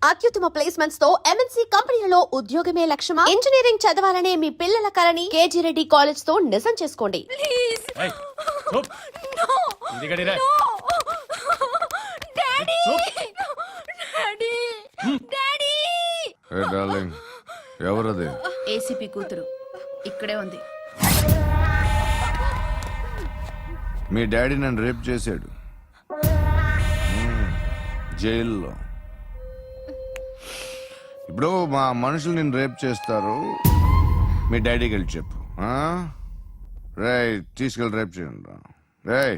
అత్యుత్తమ ప్లేస్మెంట్స్ తో ఎంఎన్సీ కంపెనీలలో ఉద్యోగమే లక్ష్యమా? ఇంజనీరింగ్ చదవాలనే మీ పిల్లల కలని కేజీ రెడ్డి కాలేజ్ తో నిజం చేసుకోండి. Please no daddy daddy daddy hey darling, ఎవరది? ఏసీపీ కూతురు ఇక్కడే ఉంది. మీ డాడీ నన్ను రేప్ చేశాడు జైల్లో. ఇప్పుడు మా మనుషులు నేను రేప్ చేస్తారు, మీ డాడీకి వెళ్ళి చెప్పు. రేయ్, తీసుకెళ్ళి రేప్ చేయండి. రేయ్,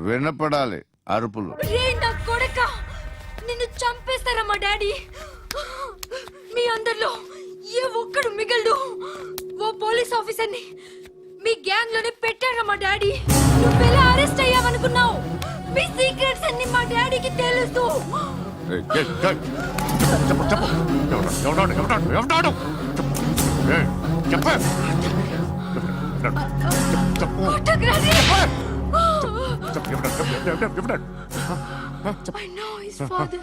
వినపడాలి అరుపులు. రే నా కొడక, నిన్ను చంపేస్తారా మా డాడీ? మీ అందరిలో ఏ ఒక్కడు మిగలడు. ఓ పోలీస్ ఆఫీసర్ని మీ గ్యాంగ్ లోనే పెట్టారా మా డాడీ? నువ్వెలా అరెస్ట్ అయ్యావనుకున్నావు? మీ సీక్రెట్స్ అన్ని మా డాడీకి తెలుసు. ఏయ్, ఏయ్, ఏయ్, చెప్పు చెప్పు, ఎవడాడు ఎవడాడు ఎవడాడు ఏయ్, చెప్పు చెప్పు కొట్టకురాని. చెప్పు ఎవడాడు I know his father.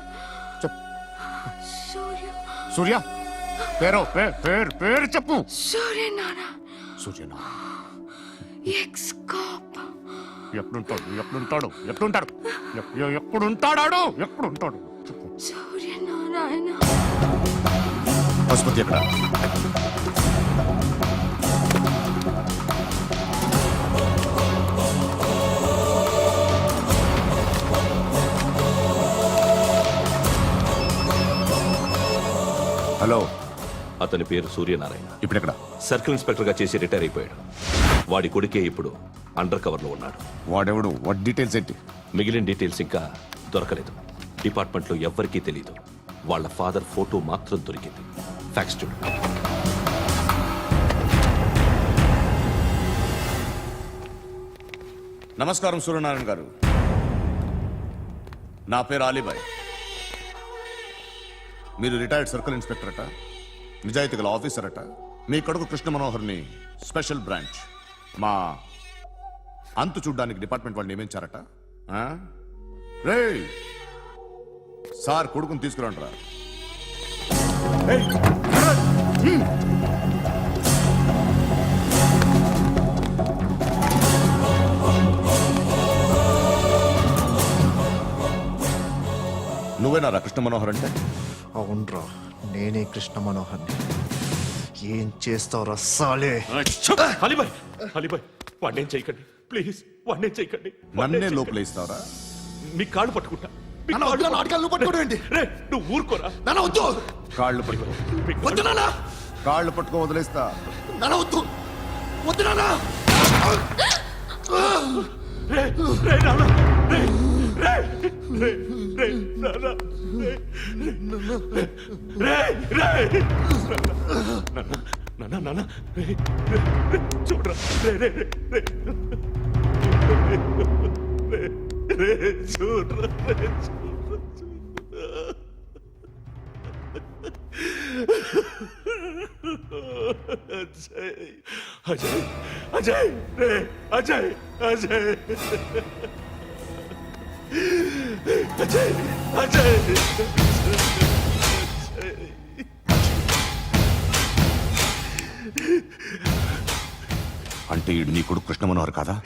సూర్య. సూర్య పేరు పేరు చెప్పు. సూర్య నాన్న. సూర్యనా? X cap. ఎప్పుడుంటాడు చెప్పు. సూర్య నారాయణ. ఆసుపత్రి ఎక్కడ? హలో, అతని పేరు సూర్యనారాయణ. ఇప్పుడు ఎక్కడ? సర్కిల్ ఇన్స్పెక్టర్ గా చేసి రిటైర్ అయిపోయాడు. వాడి కొడుకే ఇప్పుడు అండర్ కవర్ లో ఉన్నాడు. వాడెవడు? వాట్ డీటెయిల్స్ ఏంటి? మిగిలిన డీటెయిల్స్ ఇంకా దొరకలేదు. డిపార్ట్మెంట్ లో ఎవ్వరికీ తెలియదు. వాళ్ళ ఫాదర్ ఫోటో మాత్రం దొరికింది. ఫ్యాక్స్ చూడు. నమస్కారం సూర్యనారాయణ గారు, నా పేరు అలీబాయ్. మీరు రిటైర్డ్ సర్కిల్ ఇన్స్పెక్టర్ అట, నిజాయితీ గల ఆఫీసర్ అట. మీ కొడుకు కృష్ణ మనోహర్ని స్పెషల్ బ్రాంచ్ మా అంతు చూడ్డానికి డిపార్ట్మెంట్ వాళ్ళు నియమించారట. రే సార్, కొడుకుని తీసుకురంటారా? నువ్వేనారా కృష్ణ మనోహర్ అంటే? అవునరా, నేనే కృష్ణ మనోహర్ని. ఏం చేస్తావురా సాలే? అలీబాయ్, అలీబాయ్, వాడినేం చేయకండి ప్లీజ్, వాడినేం చేయకండి. నన్నే లోపల ఇస్తావరా? మీ కాళ్ళు పట్టుకుంటా. రే, నువ్వు ఊరుకోరా. కాళ్ళు పట్టుకో. కాళ్ళు పట్టుకో వదిలేస్తా. రే, రే, నాన్న, రే, రే, రే, రే, నాన్న, రే, రే, రే, నాన్న, నాన్న, రే, రే, రే, చూడరా, రే, రే, రే, రే, రే, రే, చూడరా, రే, చూడరా, అజయ్, అజయ్, అజయ్, రే, అజయ్, అజయ్, అజయ్, అజయ్, అంటే ఈడు నీ కొడుకు కృష్ణ మనోహర్ కాదా?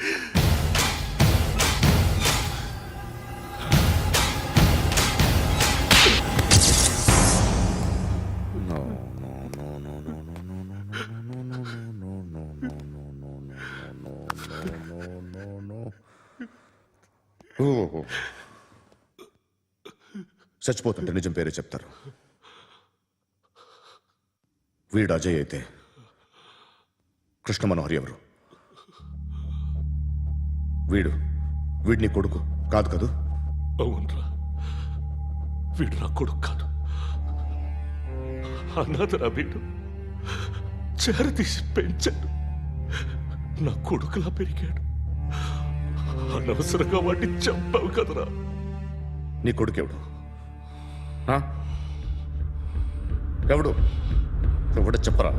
చచ్చిపోతుంటే నిజం పేరే చెప్తారు. వీడు అజయ్ అయితే కృష్ణ మనోహర్ ఎవరు? వీడిని కొడుకు కాదు కదూ? అవునరా, వీడు నా కొడుకు కాదు. అనాథరా వీడు. చేరతీసి పెంచాడు. నా కొడుకులా పెరిగాడు. అనవసరంగా వాడిని చంపావు కదరా. నీ కొడుకు ఎవడు? ఎవడు చెప్పరా?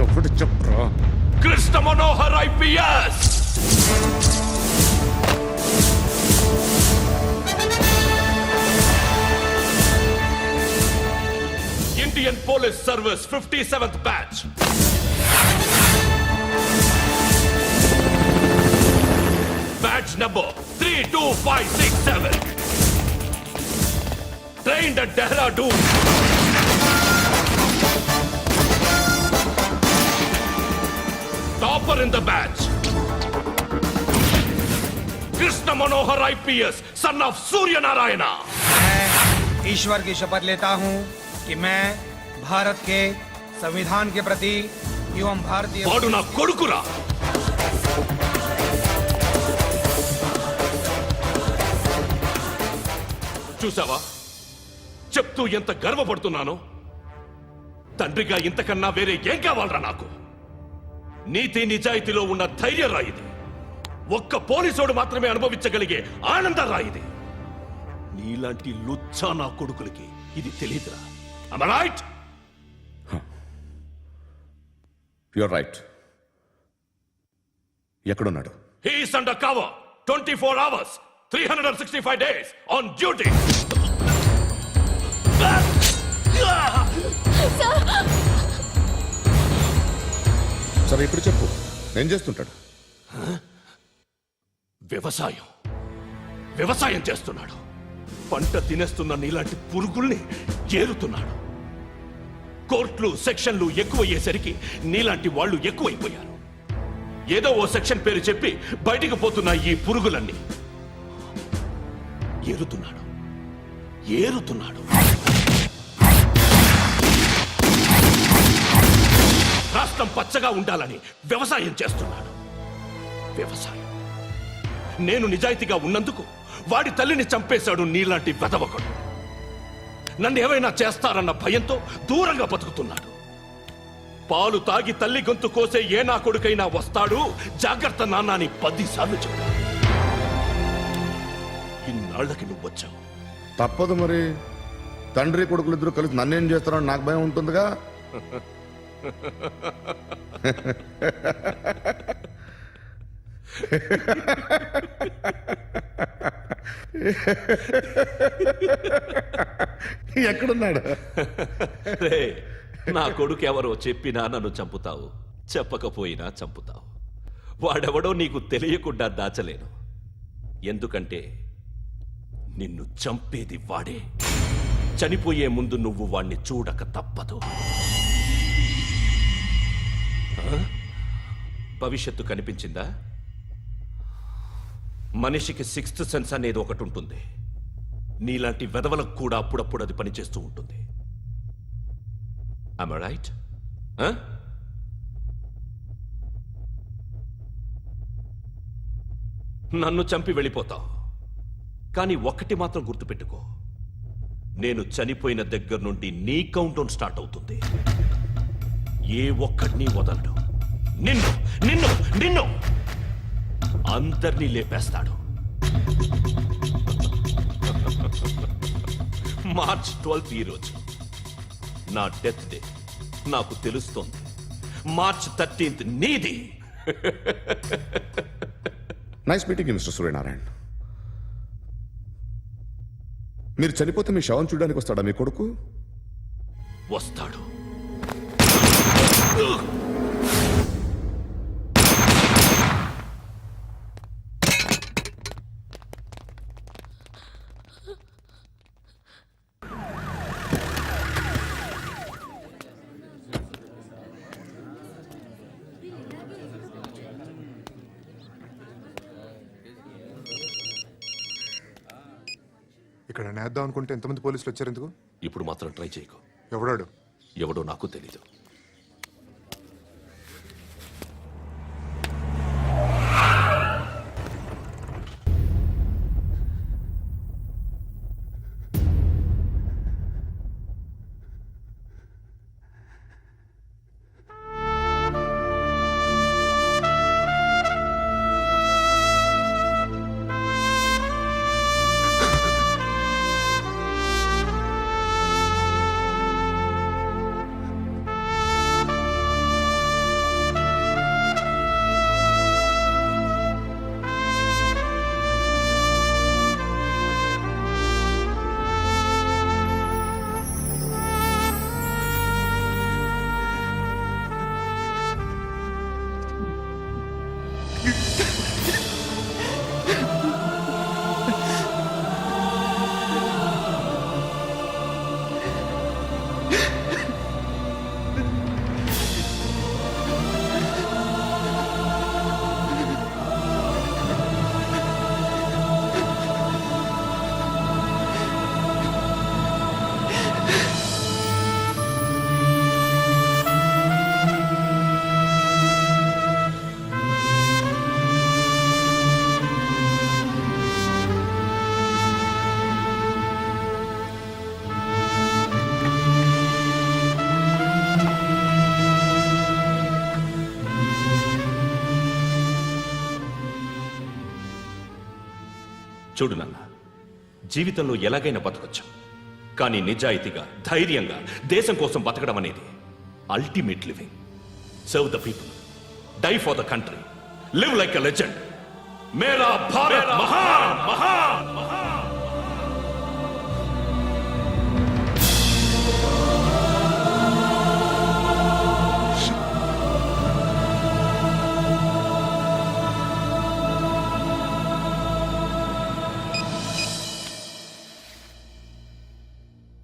ఎవడు చెప్పరా? Krishna Manohar IPS. Police Service 57th batch. Batch number 32567. Trained at Dehradun. Topper in the batch. Krishna Manohar IPS, son of Surya Narayana. मैं ईश्वर की शपथ लेता हूं कि मैं भारत के संविधान के प्रति एवं भारतीय వాడు నా కొడుకురా. చూసావా, చెప్తూ ఎంత గర్వపడుతున్నానో. తండ్రిగా ఇంతకన్నా వేరే ఏం కావాలరా నాకు? నీతి నిజాయితీలో ఉన్న ధైర్య రాయిది. ఒక్క పోలీసోడు మాత్రమే అనుభవించగలిగే ఆనంద రాయిది. నీలాంటి లుచ్చా నా కొడుకులకి ఇది తెలియదురా. Am I right? You're right. ఎక్కడున్నాడు? He is under cover 24 hours 365 days on duty. సరే ఇప్పుడు చెప్పు, ఏం చేస్తుంటాడు? వ్యవసాయం చేస్తున్నాడు. పంట తినేస్తున్న నీలాంటి పురుగుల్ని ఏరుతున్నాడు. కోర్టులు సెక్షన్లు ఎక్కువయ్యేసరికి నీలాంటి వాళ్ళు ఎక్కువైపోయారు. ఏదో ఓ సెక్షన్ పేరు చెప్పి బయటికి పోతున్న ఈ పురుగులన్నీ ఏరుతున్నాడు. రాష్ట్రం పచ్చగా ఉండాలని వ్యవసాయం చేస్తున్నాడు. నేను నిజాయితీగా ఉన్నందుకు వాడి తల్లిని చంపేశాడు నీలాంటి వెధవకుడు. నన్ను ఏమైనా చేస్తారన్న భయంతో దూరంగా బతుకుతున్నాడు. పాలు తాగి తల్లి గొంతు కోసే ఏ నా కొడుకైనా వస్తాడు, జాగ్రత్త నాన్న అని 10 సార్లు చెప్పాడు. ఇన్నాళ్ళకి నువ్వు వచ్చావు. తప్పదు మరి. తండ్రి కొడుకులు ఇద్దరు కలిసి నన్నేం చేస్తారని నాకు భయం ఉంటుందిగా. ఎక్కడున్నాడు? రే, నా కొడుకు ఎవరో చెప్పినా నన్ను చంపుతావు, చెప్పకపోయినా చంపుతావు. వాడెవడో నీకు తెలియకుండా దాచలేను. ఎందుకంటే నిన్ను చంపేది వాడే. చనిపోయే ముందు నువ్వు వాణ్ణి చూడక తప్పదు. భవిష్యత్తు కనిపించిందా? మనిషికి 6th సెన్స్ అనేది ఒకటి ఉంటుంది. నీలాంటి వెధవలకు కూడా అప్పుడప్పుడు అది పనిచేస్తూ ఉంటుంది. Am I right? నన్ను చంపి వెళ్ళిపోతావు. కానీ ఒక్కటి మాత్రం గుర్తుపెట్టుకో, నేను చనిపోయిన దగ్గర నుండి నీ కౌంటౌన్ స్టార్ట్ అవుతుంది. ఏ ఒక్కడిని వదలడు. నిన్ను అందరినీ లేపేస్తాడు. మార్చ్ 12 ఈ రోజు నా డెత్ డే. నాకు తెలుస్తోంది. మార్చ్ 13 నీది. Nice meeting mister Suryanarayana. మీరు చనిపోతే మీ శవం చూడడానికి వస్తాడా మీ కొడుకు? వస్తాడు. ఇక్కడ నేద్దాం అనుకుంటే ఎంతమంది పోలీసులు వచ్చారు ఎందుకు? ఇప్పుడు మాత్రం ట్రై చేయకు. ఎవడాడు? ఎవడో నాకు తెలీదు. జీవితంలో ఎలాగైనా బతకొచ్చు, కానీ నిజాయితీగా ధైర్యంగా దేశం కోసం బతకడం అనేది ultimate living. Serve the people, die for the country, live like a legend. మేరా భారత్ మహాన్ మహాన్ మహాన్.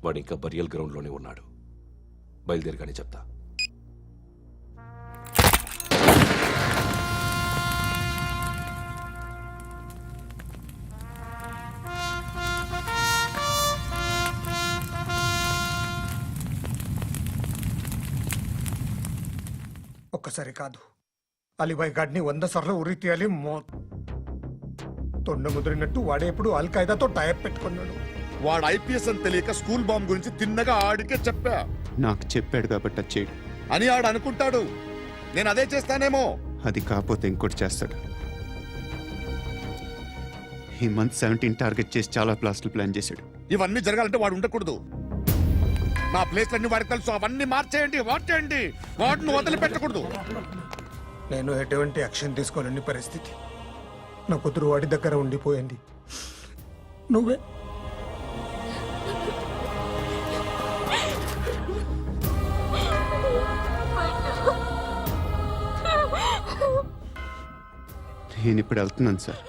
వాడు ఇంకా బరియల్ గ్రౌండ్లోనే ఉన్నాడు. బయలుదేరగానే చెప్తా. ఒక్కసారి కాదు, అలీబాయ్ గాడిని 100 సార్లు ఉరి తీయాలి. తొండ ముదిరినట్టు వాడే ఇప్పుడు అల్ ఖైదాతో టైప్ పెట్టుకున్నాడు. వాడు ఐపీఎస్ అని తెలియక స్కూల్ బాంబ్ గురించి తిన్నగా ఆడికే చెప్పా నాకు చెప్పాడు కాబట్టి అది చేయడు. అని ఆడు అనుకుంటాడు. నేను అదే చేస్తానేమో. అది కాకపోతే ఇంకోటి చేస్తాడు. ఈ మంత్ 17 టార్గెట్ చేసి చాలా ప్లాస్టులు ప్లాన్ చేశాడు. ఇవన్నీ జరగాలంటే వాడు ఉండకూడదు. నా ప్లేస్లన్నీ వాడికి తెలుసు. అవన్నీ మార్చేయండి, మార్చేయండి. వాటిని వదిలిపెట్టకూడదు. నేను ఎటువంటి యాక్షన్ తీసుకోలేని పరిస్థితి. నా కూతురు వాడి దగ్గర ఉండిపోయింది. నువ్వే నేను ఇప్పుడు వెళ్తున్నాను సార్.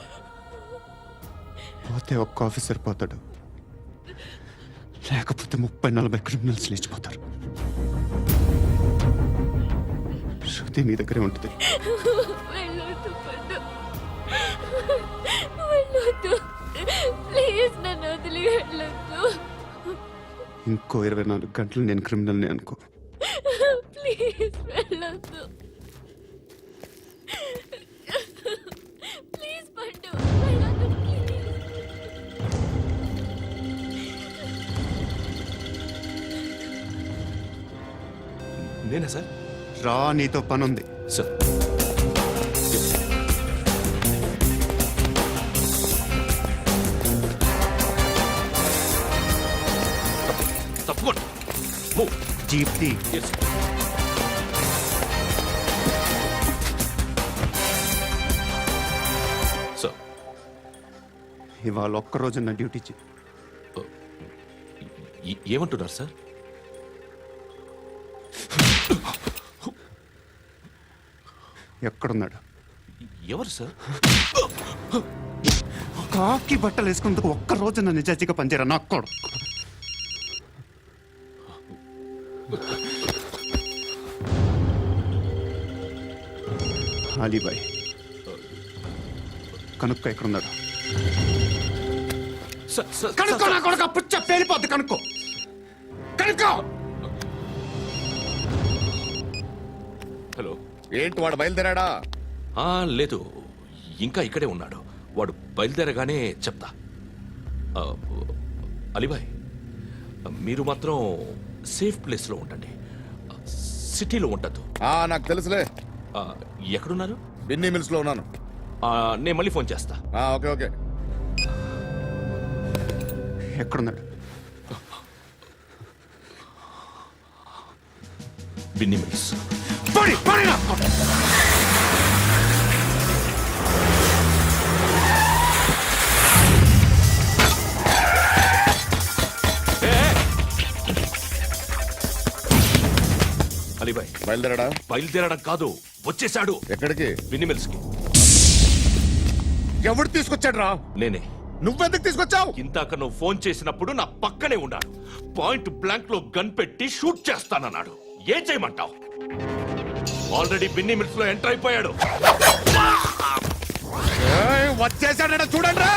పోతే ఒక్క ఆఫీసర్ పోతాడు, లేకపోతే 30-40 క్రిమినల్స్ లేచిపోతారు. శృతి మీ దగ్గరే ఉంటుంది. వెళ్ళొద్దు పండు, వెళ్ళొద్దు ప్లీజ్, నన్ను వదిలి వెళ్ళొద్దు ఇంకో 24 గంటలు నేను క్రిమినల్ని అనుకో. ప్లీజ్ వెళ్ళొద్దు ప్లీజ్ పండు, వెళ్ళొద్దు ప్లీజ్. నేనా సార్? రా, నీతో పని ఉంది. సార్, తప్పకుండా. Move. Jeep the. Yes. Sir, ఇవాళ ఒక్కరోజు నా డ్యూటీ చేయి. ఏమంటున్నారు సార్? ఎక్కడున్నాడు? ఎవరు సార్? కాకి బట్టలు వేసుకున్నందుకు ఒక్కరోజు నా నిజాయితీగా పనిచేయరా నాకు కూడా. అలీబాయ్ కనుక్కో, ఎక్కడున్నాడు? కనుక్కో నా కొడుకు, పుచ్చ పేలిపోద్ది. కనుక్కో, కనుక్కో. హలో. ఏంటి వాడు బయలుదేరాడా? లేదు, ఇంకా ఇక్కడే ఉన్నాడు. వాడు బయలుదేరగానే చెప్తా. అలీబాయ్, మీరు మాత్రం సేఫ్ ప్లేస్లో ఉండండి, సిటీలో ఉండద్దు. నాకు తెలుసులే. ఎక్కడున్నారు? బిన్నీ మిల్స్ లో ఉన్నాను. నేను మళ్ళీ ఫోన్ చేస్తా. Okay okay. ఎక్కడున్నాడు? బిన్నీ మిల్స్. అలీబాయ్ బయలుదేరాడా? బయలుదేరడం కాదు, వచ్చేశాడు. ఎక్కడికి? బిన్నీ మిల్స్ కి. ఎవడు తీసుకొచ్చాడు రా? నేనే. నువ్వెందుకు తీసుకొచ్చావు? ఇందాక నువ్వు ఫోన్ చేసినప్పుడు నా పక్కనే ఉన్నాడు. పాయింట్ బ్లాంక్ లో గన్ పెట్టి షూట్ చేస్తానన్నాడు. ఏం చేయమంటావు? ఆల్రెడీ బిన్నీ మిల్స్ లో ఎంటర్ అయిపోయాడు. వచ్చేసాడ చూడండి రా.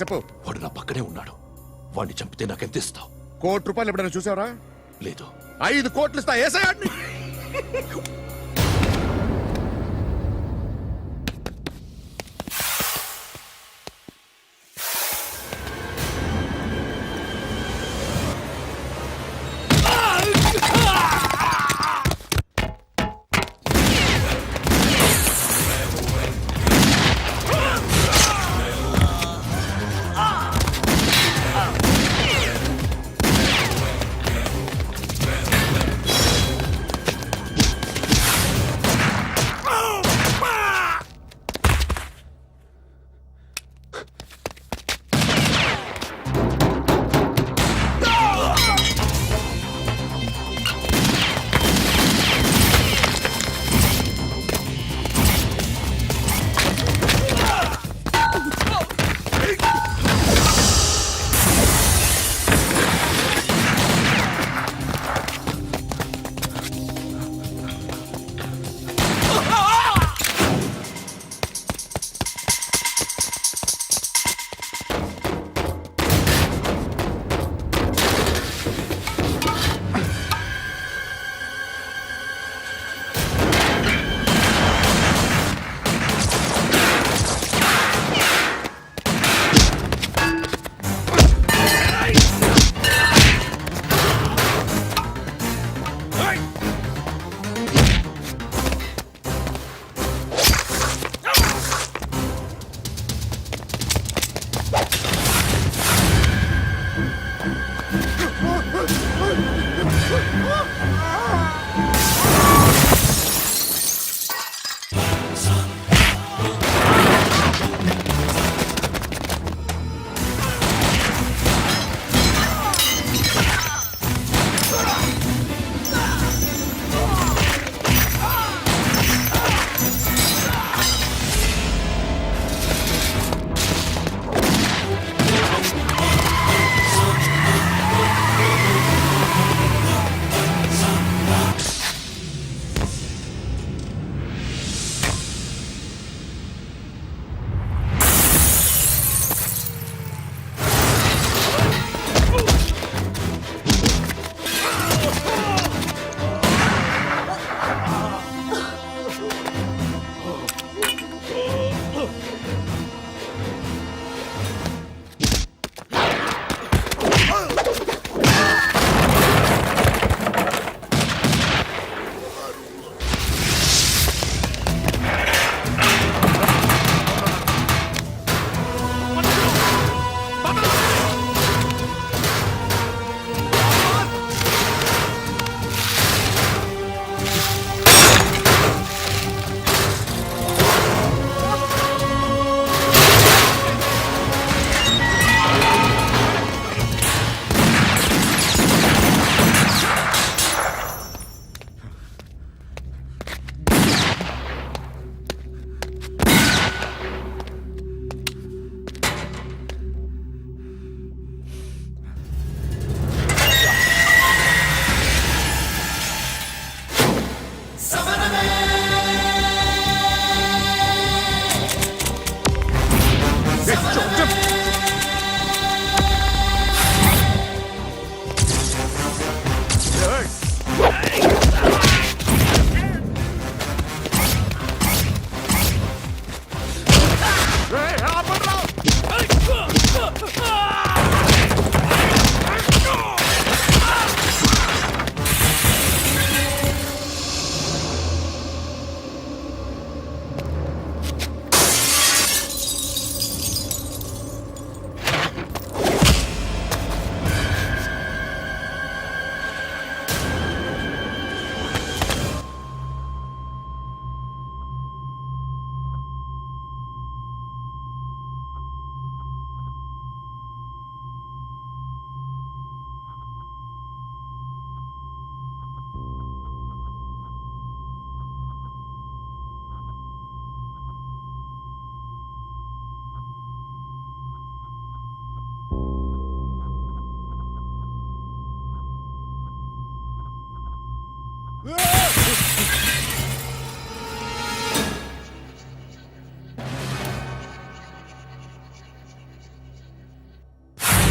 చెప్పు. వాడు నా పక్కనే ఉన్నాడు. వాడిని చంపితే నాకెంత ఇస్తావు? ₹1,00,00,000 ఎప్పుడైనా చూసావరా? లేదు. 5 కోట్లు ఇస్తా. ఏసయాడిని.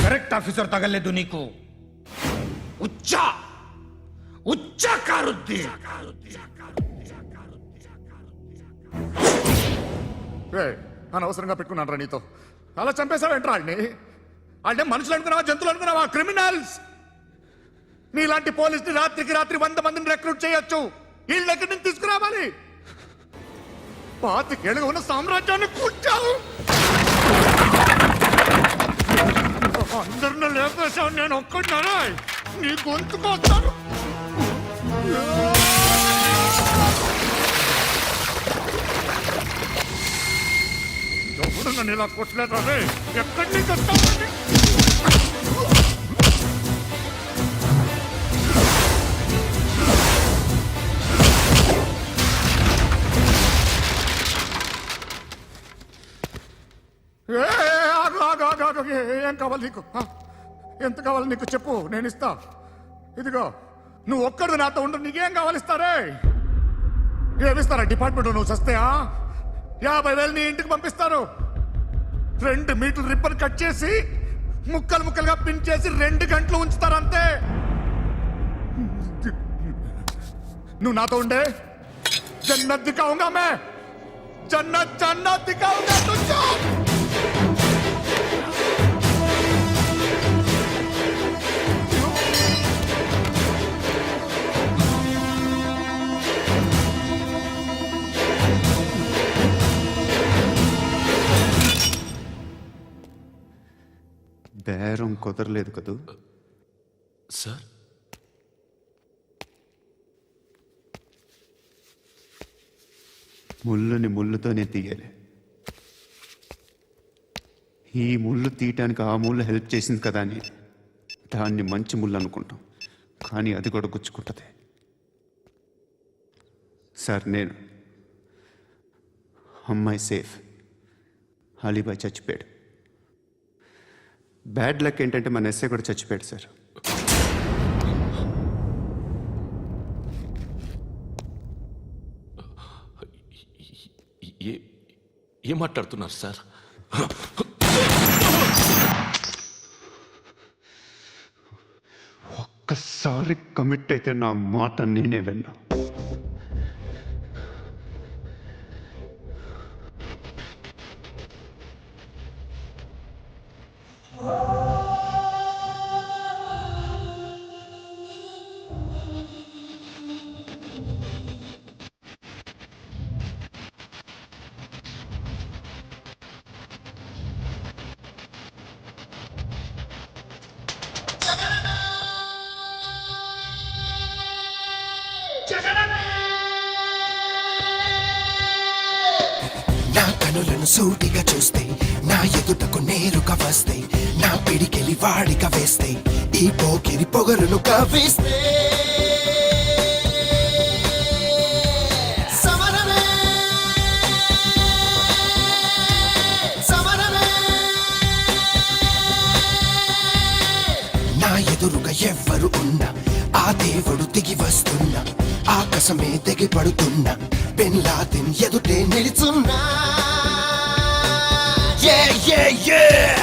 కరెక్ట్ ఆఫీసర్ తగలేదు నీకు ఉచ్చ కారుద్ది అనవసరంగా పెట్టుకున్నాను రా నీతో అలా చంపేశావేంట్రా వాడిని అంటే మనుషులు అనుకున్నావా జంతువులు అనుకున్నావా క్రిమినల్స్ నీలాంటి పోలీసుని రాత్రికి రాత్రి 100 మందిని రిక్రూట్ చేయొచ్చు వీళ్ళు ఎక్కడి నుంచి తీసుకురావాలి 25 ఏళ్ళుగా ఉన్న సామ్రాజ్యాన్ని కూర్చావు అందరిని లేపేశావు నేను ఒక్కడినారా నీ గొంతుకొస్తాను ఎవరు నన్ను ఇలా కొట్టలేదా రే ఎక్కడి నుంచి వస్తావు ఏం కావాలి నీకు ఎంత కావాలి నీకు చెప్పు నేను ఇస్తా ఇదిగో నువ్వు ఒక్కడు నాతో ఉండు నీకేం కావాలి ఇస్తారే ఏమిస్తారా డిపార్ట్మెంట్ నువ్వు చస్తేయా 50,000 నీ ఇంటికి పంపిస్తారు 2 మీటర్లు రిబ్బన్ కట్ చేసి ముక్కలు ముక్కలుగా పిన్ చేసి 2 గంటలు ఉంచుతారు అంతే నువ్వు నాతో ఉండే జన్నత్ దిఖాऊंगा मैं जन्नत दिखाऊंगा तुझको బేరం కుదరలేదు కదూ సార్ ముళ్ళుని ముళ్ళుతోనే తీయాలి ఈ ముళ్ళు తీయటానికి ఆ ముళ్ళు హెల్ప్ చేసింది కదా అని దాన్ని మంచి ముళ్ళు అనుకుంటాం కానీ అది కూడా గుచ్చుకుంటుంది సార్ నేను అమ్మాయి సేఫ్ అలీబాయ్ చచ్చిపోయాడు బ్యాడ్ లక్ ఏంటంటే మన ఎస్ఐ కూడా చచ్చిపోయాడు సార్ ఏం మాట్లాడుతున్నారు సార్ ఒక్కసారి కమిట్ అయితే నా మాట నేనే విన్నా నా కనులను సూటిగా చూస్తే నా ఎదుటకు నేరుగా వస్తే నా పిడికెలి వాడిగా వేస్తే ఈ పోకిరి పొగరును కవ్విస్తే సమరమే సమరమే నా ఎదురుగా ఎవ్వరు ఉన్నా ఆ దేవుడు దిగి వస్తున్నా ఆకాశమే తెగి పడుతున్నా బిన్ లాదెన్ ఎదుటే నిలుచున్నా Yeah, yeah, yeah!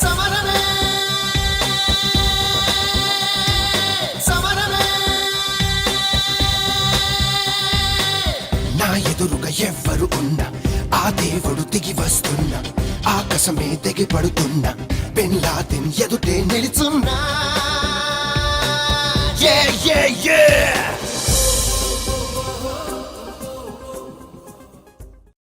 సమరమే సమరమే నా ఎదురుగా ఎవ్వరు ఉన్నా ఆ దేవుడు దిగి వస్తున్నా ఆకాశమే తెగి పడుతున్నా బిన్ లాదెన్ ఎదుటే నిలుచున్నా Yeah, yeah, yeah!